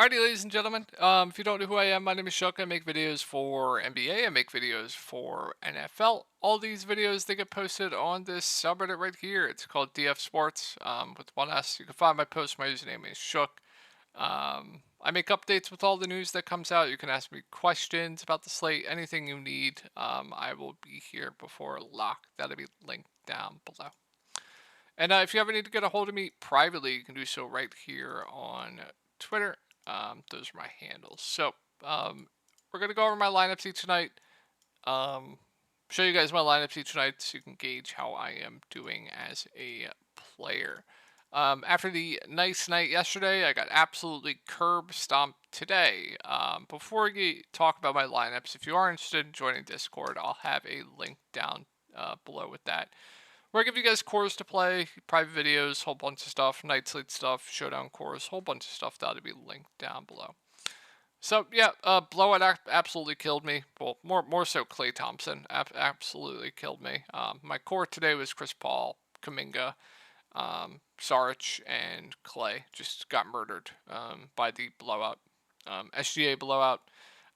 Alrighty, ladies and gentlemen. If you don't know who I am, my name is Chuck. I make videos for NBA. I make videos for NFL. All these videos they get posted on this subreddit right here. It's called DF Sports with one S. You can find my post. My username is Shook. I make updates with all the news that comes out. You can ask me questions about the slate, anything you need. I will be here before lock. That'll be linked down below. And if you ever need to get a hold of me privately, you can do so right here on Twitter. Those are my handles. So we're gonna go over my lineups each night. Um, Show you guys my lineups each night so you can gauge how I am doing as a player. After the nice night yesterday, I got absolutely curb stomped today. Before we talk about my lineups, if you are interested in joining Discord, I'll have a link down below with that. Where I give you guys cores to play, private videos, whole bunch of stuff, night slate stuff, showdown cores, whole bunch of stuff that'll be linked down below. So yeah, blowout absolutely killed me. Well, more so Klay Thompson absolutely killed me. My core today was Chris Paul, Kuminga, Saric, and Klay. Just got murdered by the blowout, SGA blowout.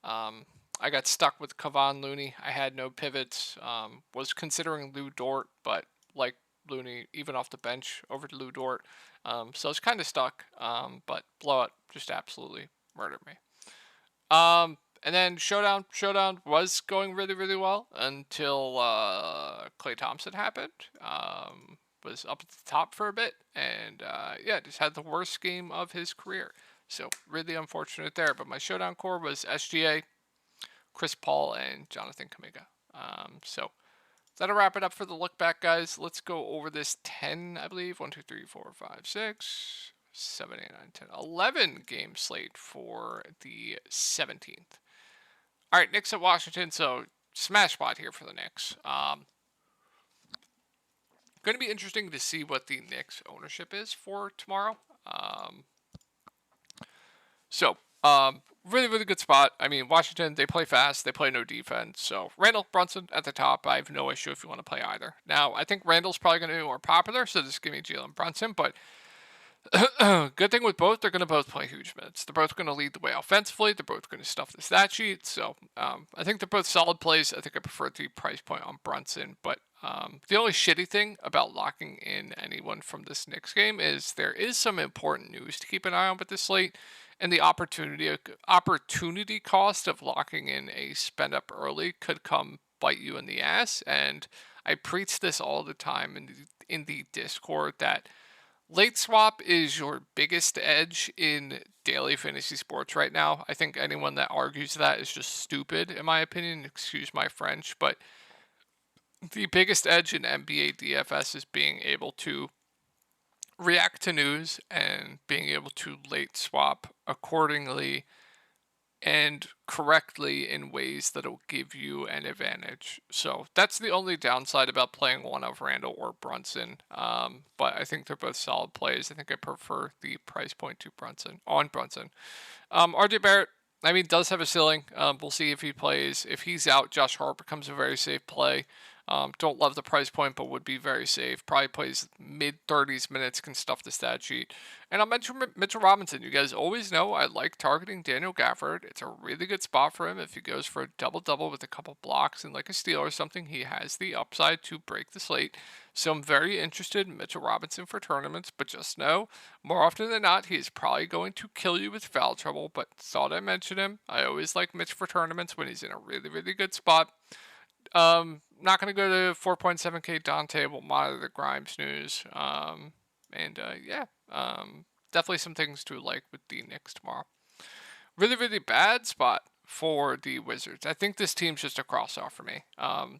I got stuck with Kevon Looney. I had no pivots. Was considering Lou Dort, but like Looney, even off the bench over to Lou Dort. So I was kind of stuck. But blowout just absolutely murdered me. And then showdown was going really, really well until Klay Thompson happened. Was up at the top for a bit, and yeah, just had the worst game of his career. So really unfortunate there. But my showdown core was SGA, Chris Paul, and Jonathan Kuminga. So that'll wrap it up for the look back, guys. Let's go over this 10, I believe. 1, 2, 3, 4, 5, 6, 7, 8, 9, 10, 11 game slate for the 17th. All right, Knicks at Washington. So smash spot here for the Knicks. Going to be interesting to see what the Knicks ownership is for tomorrow. Really, really good spot. I mean, Washington, they play fast. They play no defense. So, Randall, Brunson at the top. I have no issue if you want to play either. Now, I think Randall's probably going to be more popular, so just give me Jalen Brunson. But good thing with both, they're going to both play huge minutes. They're both going to lead the way offensively. They're both going to stuff the stat sheet. So, I think they're both solid plays. I think I prefer the price point on Brunson. But the only shitty thing about locking in anyone from this Knicks game is there is some important news to keep an eye on with this slate. And the opportunity cost of locking in a spend up early could come bite you in the ass. And I preach this all the time in the Discord that late swap is your biggest edge in daily fantasy sports right now. I think anyone that argues that is just stupid, in my opinion. Excuse my French, but the biggest edge in NBA DFS is being able to react to news and being able to late swap accordingly and correctly in ways that will give you an advantage. So that's the only downside about playing one of Randall or Brunson. But I think they're both solid plays. I think I prefer the price point to Brunson. RJ Barrett, I mean, does have a ceiling. We'll see if he plays. If he's out, Josh Hart becomes a very safe play. Don't love the price point, but would be very safe. Probably plays mid-30s minutes, can stuff the stat sheet. And I'll mention Mitchell Robinson. You guys always know I like targeting Daniel Gafford. It's a really good spot for him. If he goes for a double-double with a couple blocks and like a steal or something, he has the upside to break the slate. So I'm very interested in Mitchell Robinson for tournaments, but just know, more often than not, he's probably going to kill you with foul trouble, but thought I mentioned him. I always like Mitch for tournaments when he's in a really, really good spot. Not going to go to 4.7K Dante. We'll monitor the Grimes news. Definitely some things to like with the Knicks tomorrow. Really, really bad spot for the Wizards. I think this team's just a cross-off for me.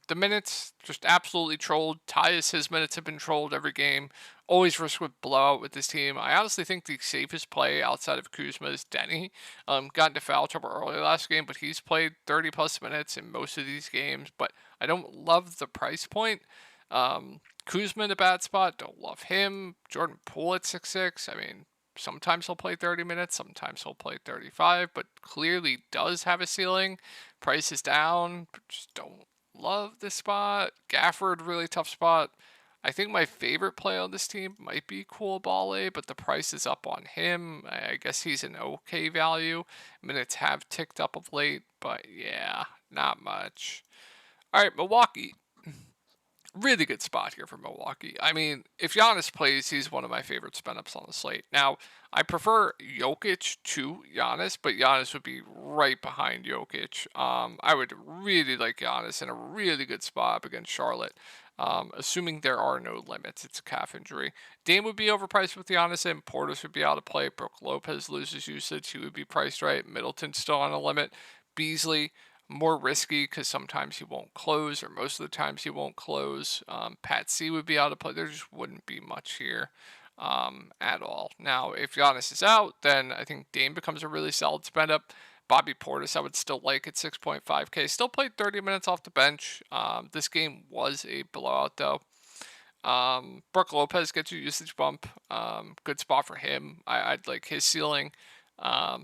The minutes, just absolutely trolled. Tyus, his minutes have been trolled every game. Always risk with blowout with this team. I honestly think the safest play outside of Kuzma is Denny. Got into foul trouble early last game, but he's played 30-plus minutes in most of these games. But I don't love the price point. Kuzma in a bad spot. Don't love him. Jordan Poole at 6'6". I mean, sometimes he'll play 30 minutes, sometimes he'll play 35, but clearly does have a ceiling. Price is down, but just don't love this spot. Gafford, really tough spot. I think my favorite play on this team might be Koulibaly, but the price is up on him. I guess he's an okay value. Minutes have ticked up of late, but yeah, not much. All right, Milwaukee. Really good spot here for Milwaukee. I mean, if Giannis plays, he's one of my favorite spin ups on the slate. Now, I prefer Jokic to Giannis, but Giannis would be right behind Jokic. I would really like Giannis in a really good spot up against Charlotte. Assuming there are no limits, it's a calf injury. Dame would be overpriced with Giannis in. Portis would be out of play. Brook Lopez loses usage. He would be priced right. Middleton's still on a limit. Beasley, more risky because sometimes he won't close, or most of the times he won't close. Pat C would be out of play. There just wouldn't be much here at all. Now, if Giannis is out, then I think Dame becomes a really solid spend up. Bobby Portis, I would still like at 6.5K. Still played 30 minutes off the bench. This game was a blowout, though. Brook Lopez gets you usage bump. Good spot for him. I'd like his ceiling.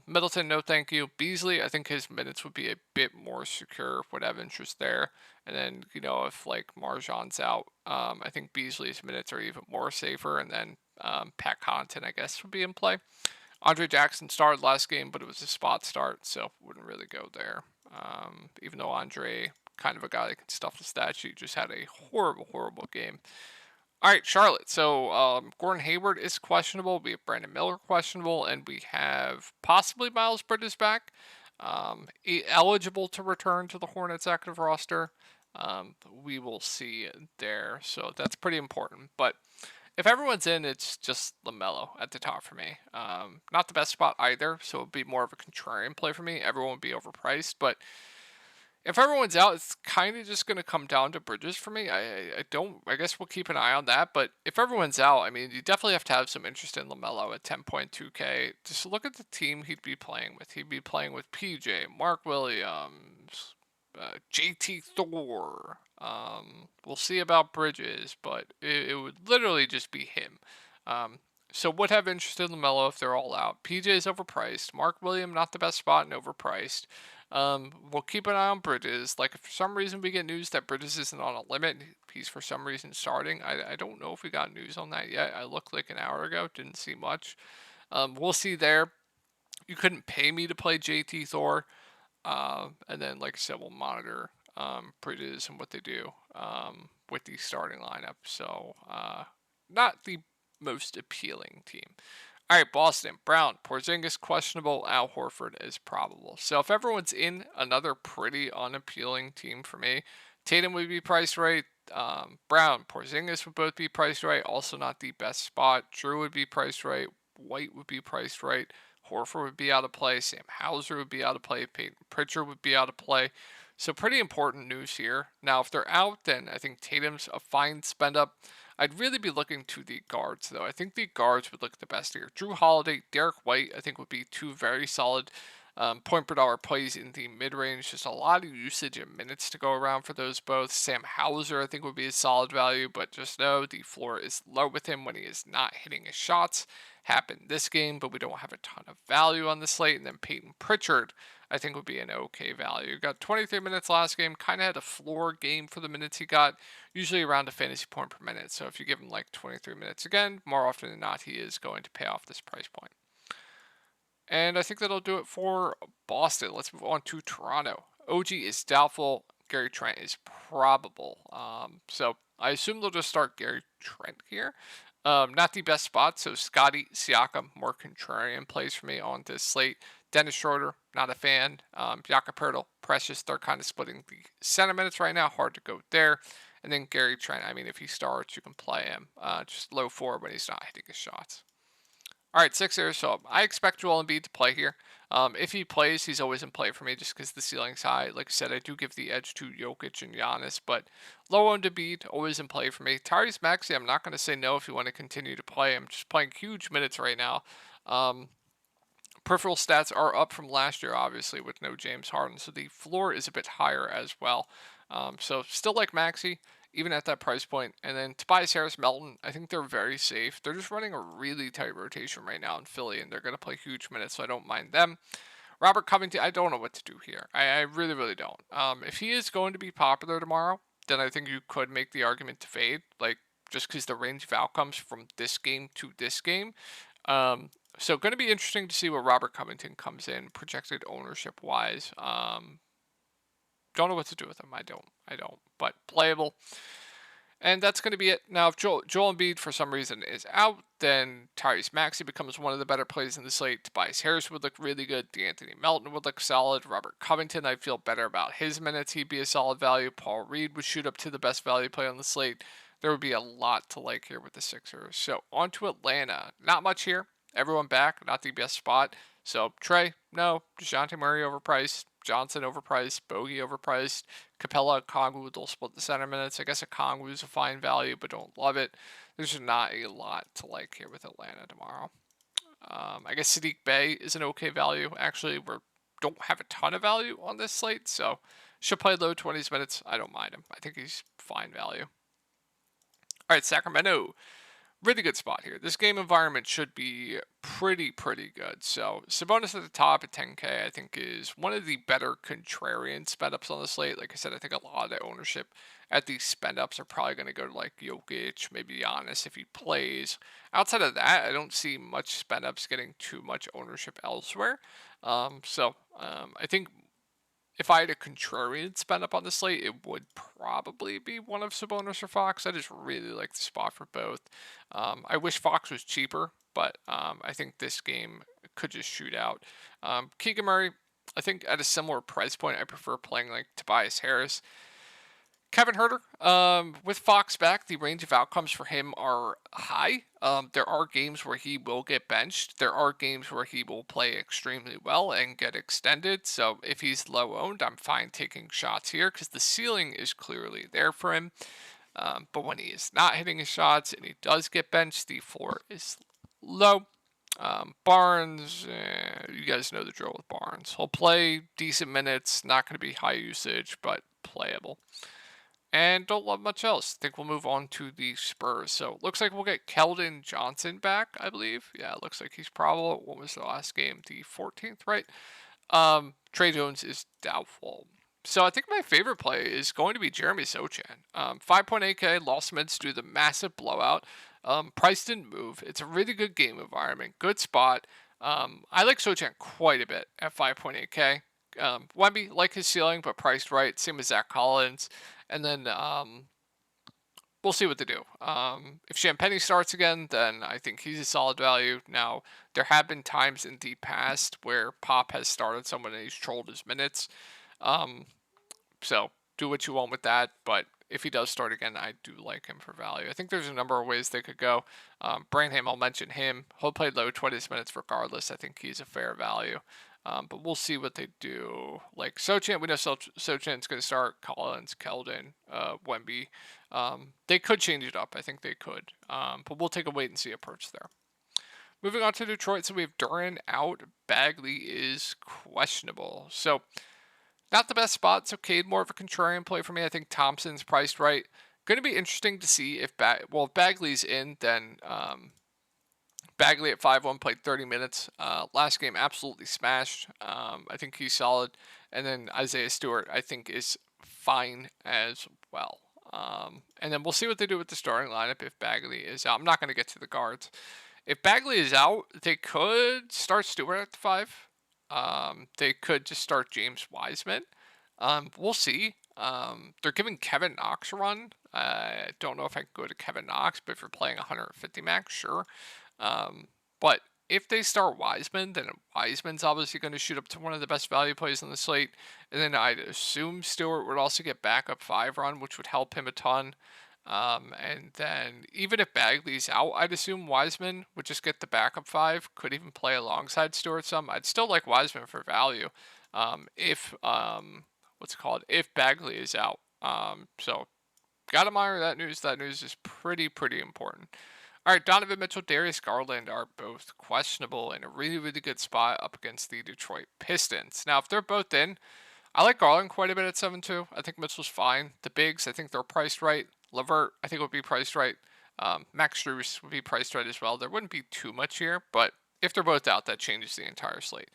Middleton, no thank you. Beasley, I think his minutes would be a bit more secure. Would have interest there. And then, if like Marjan's out, I think Beasley's minutes are even more safer. And then Pat Connaughton, I guess, would be in play. Andre Jackson started last game, but it was a spot start, so wouldn't really go there. Even though Andre, kind of a guy that can stuff the stat sheet, just had a horrible, horrible game. All right, Charlotte. So Gordon Hayward is questionable. We have Brandon Miller questionable, and we have possibly Miles Bridges back, eligible to return to the Hornets active roster. We will see there. So that's pretty important. But if everyone's in, it's just LaMelo at the top for me. Not the best spot either, so it'll be more of a contrarian play for me. Everyone would be overpriced, but if everyone's out, it's kind of just going to come down to Bridges for me. I guess we'll keep an eye on that. But if everyone's out, I mean, you definitely have to have some interest in LaMelo at 10.2K. Just look at the team he'd be playing with. He'd be playing with PJ, Mark Williams, JT Thor. We'll see about Bridges, but it would literally just be him. So would have interest in LaMelo if they're all out. PJ is overpriced. Mark Williams, not the best spot and overpriced. We'll keep an eye on Bridges. Like, if for some reason we get news that Bridges isn't on a limit, he's for some reason starting. I don't know if we got news on that yet. I looked like an hour ago, didn't see much. We'll see there. You couldn't pay me to play JT Thor. And then, like I said, we'll monitor Bridges and what they do with the starting lineup. So, not the most appealing team. All right, Boston, Brown, Porzingis questionable, Al Horford is probable. So if everyone's in, another pretty unappealing team for me. Tatum would be priced right. Brown, Porzingis would both be priced right. Also not the best spot. Drew would be priced right. White would be priced right. Horford would be out of play. Sam Hauser would be out of play. Peyton Pritchard would be out of play. So pretty important news here. Now, if they're out, then I think Tatum's a fine spend up. I'd really be looking to the guards, though. I think the guards would look the best here. Drew Holiday, Derek White, I think would be two very solid point per dollar plays in the mid range. Just a lot of usage and minutes to go around for those both. Sam Hauser, I think, would be a solid value, but just know the floor is low with him when he is not hitting his shots. Happened this game, but we don't have a ton of value on the slate. And then Peyton Pritchard, I think, would be an okay value. Got 23 minutes last game, kind of had a floor game for the minutes he got, usually around a fantasy point per minute. So if you give him like 23 minutes again, more often than not, he is going to pay off this price point. And I think that'll do it for Boston. Let's move on to Toronto. OG is doubtful. Gary Trent is probable. So I assume they'll just start Gary Trent here. Not the best spot, so Scotty Siakam, more contrarian plays for me on this slate. Dennis Schroeder, not a fan. Jakob Poeltl, Precious, they're kind of splitting the center minutes right now. Hard to go there. And then Gary Trent, I mean, if he starts, you can play him. Just low four when he's not hitting his shots. All right, Sixers. So I expect Joel Embiid to play here. If he plays, he's always in play for me just because the ceiling's high. Like I said, I do give the edge to Jokic and Giannis, but low on Embiid, always in play for me. Tyrese Maxey, I'm not going to say no if you want to continue to play. I'm just playing huge minutes right now. Peripheral stats are up from last year, obviously, with no James Harden, so the floor is a bit higher as well. So still like Maxey, even at that price point. And then Tobias Harris, Melton, I think they're very safe. They're just running a really tight rotation right now in Philly, and they're going to play huge minutes, so I don't mind them. Robert Covington, I don't know what to do here. I really, really don't. If he is going to be popular tomorrow, then I think you could make the argument to fade. Like, just because the range of outcomes from this game to this game. So going to be interesting to see where Robert Covington comes in, projected ownership wise. Don't know what to do with him. I don't. But playable. And that's going to be it. Now, if Joel Embiid for some reason is out, then Tyrese Maxey becomes one of the better plays in the slate. Tobias Harris would look really good. DeAnthony Melton would look solid. Robert Covington, I feel better about his minutes. He'd be a solid value. Paul Reed would shoot up to the best value play on the slate. There would be a lot to like here with the Sixers. So on to Atlanta. Not much here. Everyone back. Not the best spot. So Trey, no. DeJounte Murray overpriced. Johnson overpriced. Bogey overpriced. Capella, Okongwu, they'll split the center minutes. I guess Okongwu is a fine value, but don't love it. There's not a lot to like here with Atlanta tomorrow. I guess Sadiq Bey is an okay value. Actually, we don't have a ton of value on this slate, so should play low 20s minutes. I don't mind him. I think he's fine value. All right, Sacramento. Really good spot here. This game environment should be pretty good. So Sabonis at the top at 10K, I think is one of the better contrarian spend ups on the slate. Like I said, I think a lot of the ownership at these spend ups are probably going to go to like Jokic, maybe Giannis if he plays. Outside of that, I don't see much spend ups getting too much ownership elsewhere. I think if I had a contrarian spend up on the slate, it would probably be one of Sabonis or Fox. I just really like the spot for both. I wish Fox was cheaper, but I think this game could just shoot out. Keegan Murray, I think at a similar price point, I prefer playing like Tobias Harris. Kevin Huerter, with Fox back, the range of outcomes for him are high. There are games where he will get benched. There are games where he will play extremely well and get extended. So if he's low owned, I'm fine taking shots here because the ceiling is clearly there for him. But when he is not hitting his shots and he does get benched, the floor is low. Barnes, you guys know the drill with Barnes. He'll play decent minutes, not going to be high usage, but playable. And don't love much else. I think we'll move on to the Spurs. So looks like we'll get Keldon Johnson back, I believe. Yeah, it looks like he's probable. What was the last game? The 14th, right? Trey Jones is doubtful. So I think my favorite play is going to be Jeremy Sochan. 5.8K, lost minutes due to the massive blowout. Price didn't move. It's a really good game environment. Good spot. I like Sochan quite a bit at 5.8K. Wemby, like his ceiling, but priced right. Same as Zach Collins. And then we'll see what they do. If Champagnie starts again, then I think he's a solid value. Now, there have been times in the past where Pop has started someone and he's trolled his minutes. So do what you want with that. But if he does start again, I do like him for value. I think there's a number of ways they could go. Branham, I'll mention him. He'll play low 20s minutes regardless. I think he's a fair value. But we'll see what they do. Like Sochan, we know Sochan's going to start. Collins, Keldon, Wemby. They could change it up. I think they could. But we'll take a wait and see approach there. Moving on to Detroit. So we have Duran out. Bagley is questionable. So not the best spot. So Cade more of a contrarian play for me. I think Thompson's priced right. Going to be interesting to see if Bagley's in, then Bagley at 5-1 played 30 minutes. Last game absolutely smashed. I think he's solid. And then Isaiah Stewart, I think, is fine as well. And then we'll see what they do with the starting lineup if Bagley is out. I'm not going to get to the guards. If Bagley is out, they could start Stewart at the 5. They could just start James Wiseman. We'll see. They're giving Kevin Knox a run. I don't know if I can go to Kevin Knox, but if you're playing 150 max, sure. But if they start Wiseman, then Wiseman's obviously going to shoot up to one of the best value plays on the slate. And then I'd assume Stewart would also get backup 5 run, which would help him a ton. And then even if Bagley's out, I'd assume Wiseman would just get the backup 5, could even play alongside Stewart some. I'd still like Wiseman for value. If Bagley is out. So gotta monitor that news. That news is pretty important. All right, Donovan Mitchell, Darius Garland are both questionable in a really good spot up against the Detroit Pistons. Now, if they're both in, I like Garland quite a bit at 7-2. I think Mitchell's fine. The bigs, I think they're priced right. Levert, I think would be priced right. Max Strus would be priced right as well. There wouldn't be too much here, but if they're both out, that changes the entire slate.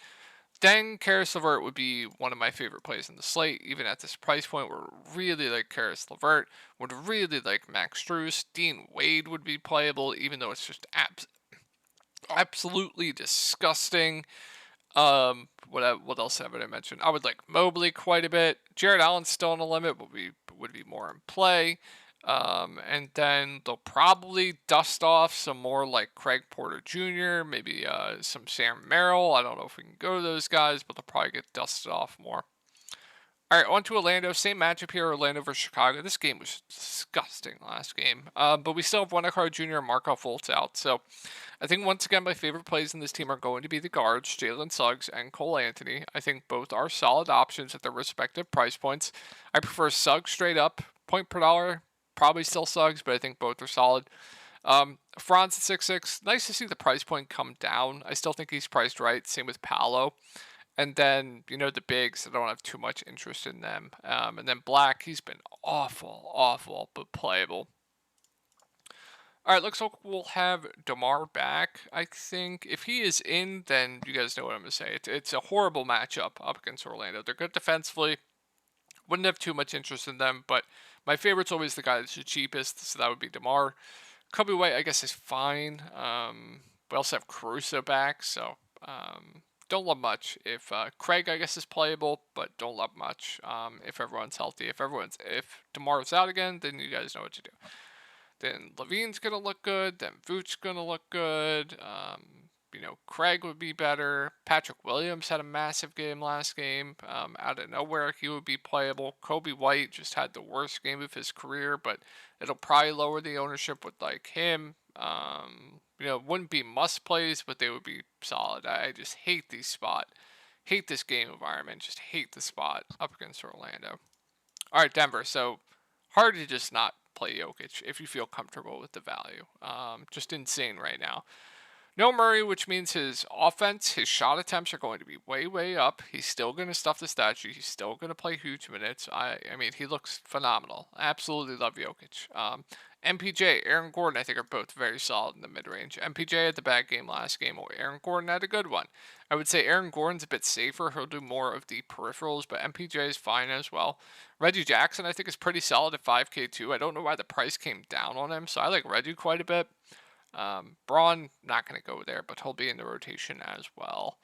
Then Karis LeVert would be one of my favorite plays in the slate, even at this price point. Would really like Karis LeVert. Would really like Max Strus. Dean Wade would be playable, even though it's just absolutely disgusting. What else haven't I mentioned? I would like Mobley quite a bit. Jared Allen's still on the limit, but would be more in play. And then they'll probably dust off some more like Craig Porter Jr., maybe some Sam Merrill. I don't know if we can go to those guys, but they'll probably get dusted off more. All right, on to Orlando. Same matchup here, Orlando versus Chicago. This game was disgusting last game. But we still have Wendell Jr. and Markelle Fultz out. So I think once again, my favorite plays in this team are going to be the guards, Jalen Suggs and Cole Anthony. I think both are solid options at their respective price points. I prefer Suggs straight up, point per dollar. Probably still Suggs, but I think both are solid. Franz at 6'6". Nice to see the price point come down. I still think he's priced right. Same with Paolo. And then, the bigs, I don't have too much interest in them. And then Black, he's been awful, but playable. All right, looks like we'll have DeMar back. I think if he is in, then you guys know what I'm going to say. It's a horrible matchup up against Orlando. They're good defensively. Wouldn't have too much interest in them, but my favorite's always the guy that's the cheapest, so that would be DeMar. Kobe White, I guess, is fine. We also have Caruso back, so don't love much. If Craig, I guess, is playable, but don't love much. If everyone's healthy, if DeMar's out again, then you guys know what to do. Then Levine's gonna look good. Then Vooch's gonna look good. Craig would be better. Patrick Williams had a massive game last game. Out of nowhere, he would be playable. Kobe White just had the worst game of his career, but it'll probably lower the ownership with like him. Wouldn't be must plays, but they would be solid. I just hate hate this game environment. Just hate the spot up against Orlando. All right, Denver. So hard to just not play Jokic if you feel comfortable with the value. Just insane right now. No Murray, which means his offense, his shot attempts are going to be way up. He's still going to stuff the stat sheet. He's still going to play huge minutes. I mean, he looks phenomenal. Absolutely love Jokic. MPJ, Aaron Gordon, I think are both very solid in the mid-range. MPJ had the bad game last game. Aaron Gordon had a good one. I would say Aaron Gordon's a bit safer. He'll do more of the peripherals, but MPJ is fine as well. Reggie Jackson, I think, is pretty solid at 5K too. I don't know why the price came down on him, so I like Reggie quite a bit. Braun, not going to go there, but he'll be in the rotation as well.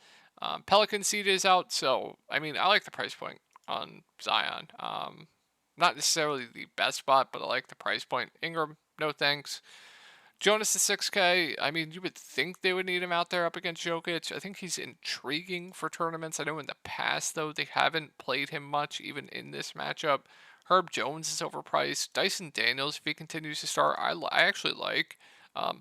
Pelican seed is out, so, I mean, I like the price point on Zion. Not necessarily the best spot, but I like the price point. Ingram, no thanks. Jonas is 6K. I mean, you would think they would need him out there up against Jokic. I think he's intriguing for tournaments. I know in the past, though, they haven't played him much, even in this matchup. Herb Jones is overpriced. Dyson Daniels, if he continues to start, I actually like.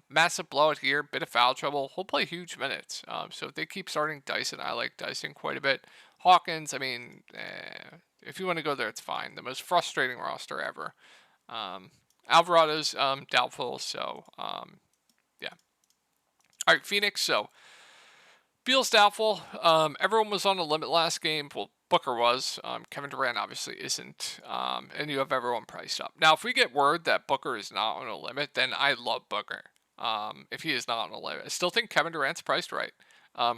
Massive blowout here, bit of foul trouble. He'll play huge minutes. So if they keep starting Dyson, I like Dyson quite a bit. Hawkins, I mean, if you want to go there, it's fine. The most frustrating roster ever. Alvarado's doubtful, so yeah. All right, Phoenix. So Beal's doubtful. Everyone was on the limit last game. Well, Booker was. Kevin Durant obviously isn't. And you have everyone priced up. Now, if we get word that Booker is not on a limit, then I love Booker. If he is not on a limit, I still think Kevin Durant's priced right.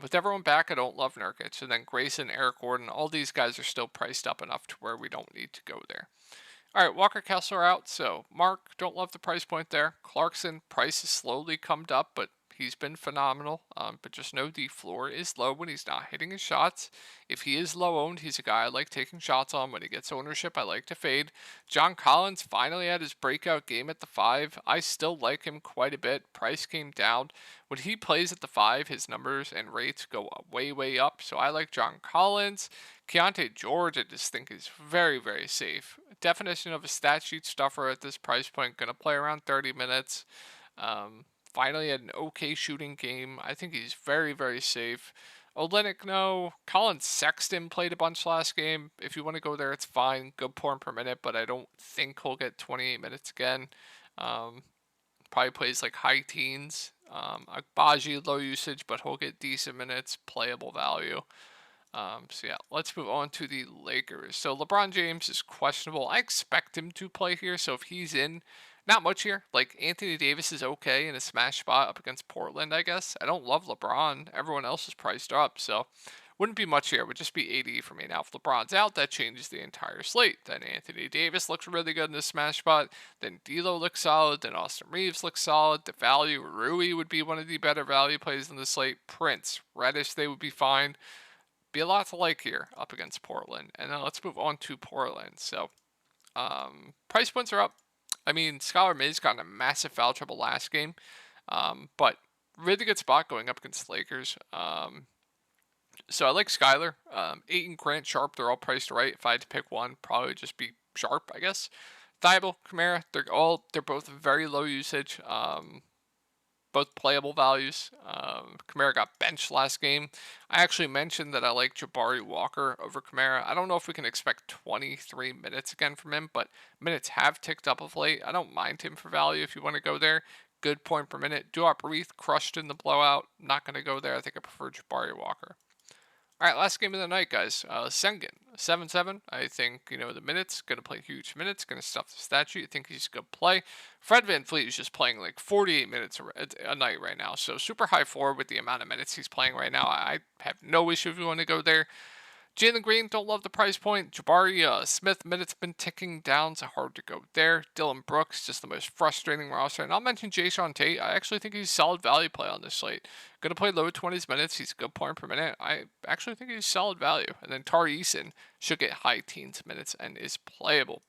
With everyone back, I don't love Nurkic. And then Grayson, Eric Gordon, all these guys are still priced up enough to where we don't need to go there. All right, Walker Kessler out. So Mark, don't love the price point there. Clarkson, price has slowly come up, but he's been phenomenal. But just know the floor is low when he's not hitting his shots. If he is low owned, he's a guy I like taking shots on. When he gets ownership, I like to fade. John Collins finally had his breakout game at the 5. I still like him quite a bit. Price came down. When he plays at the 5, his numbers and rates go way up. So I like John Collins. Keontae George, I just think is very safe. Definition of a stat sheet stuffer at this price point. Going to play around 30 minutes. Finally had an okay shooting game. I think he's very safe. Olynyk, no. Colin Sexton played a bunch last game. If you want to go there, it's fine. Good point per minute, but I don't think he'll get 28 minutes again. Probably plays like high teens. Agbaji, low usage, but he'll get decent minutes, playable value. So yeah, let's move on to the Lakers. So LeBron James is questionable. I expect him to play here, so if he's in, not much here. Like, Anthony Davis is okay in a smash spot up against Portland, I guess. I don't love LeBron. Everyone else is priced up, so Wouldn't be much here. It would just be AD for me. Now, if LeBron's out, that changes the entire slate. Then Anthony Davis looks really good in the smash spot. Then D'Lo looks solid. Then Austin Reeves looks solid. The value, Rui would be one of the better value plays in the slate. Prince, Reddish, they would be fine. Be a lot to like here up against Portland. And then let's move on to Portland. So, price points are up. I mean, Skylar Mays got in a massive foul trouble last game, but really good spot going up against the Lakers. So I like Skylar. Aiton, Grant, Sharp, they're all priced right. If I had to pick one, probably just be Sharp, I guess. Thibault, Kamara, they're both very low usage. Both playable values. Kamara got benched last game. I actually mentioned that I like Jabari Walker over Kamara. I don't know if we can expect 23 minutes again from him, but minutes have ticked up of late. I don't mind him for value if you want to go there. Good point per minute. Duop Reith crushed in the blowout. Not going to go there. I think I prefer Jabari Walker. All right, last game of the night, guys. Sengun, 7-7. I think, the minutes, going to play huge minutes, going to stuff the statue. I think he's going to play. Fred VanVleet is just playing like 48 minutes a night right now. So super high floor with the amount of minutes he's playing right now. I have no issue if you want to go there. Jalen Green, don't love the price point. Jabari Smith, minutes been ticking down, so hard to go there. Dylan Brooks, just the most frustrating roster. And I'll mention Jayshawn Tate. I actually think he's a solid value play on this slate. Going to play low 20s minutes. He's a good point per minute. I actually think he's solid value. And then Tari Eason should get high teens minutes and is playable.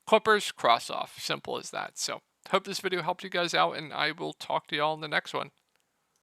Clippers, cross off. Simple as that. So hope this video helped you guys out, and I will talk to y'all in the next one.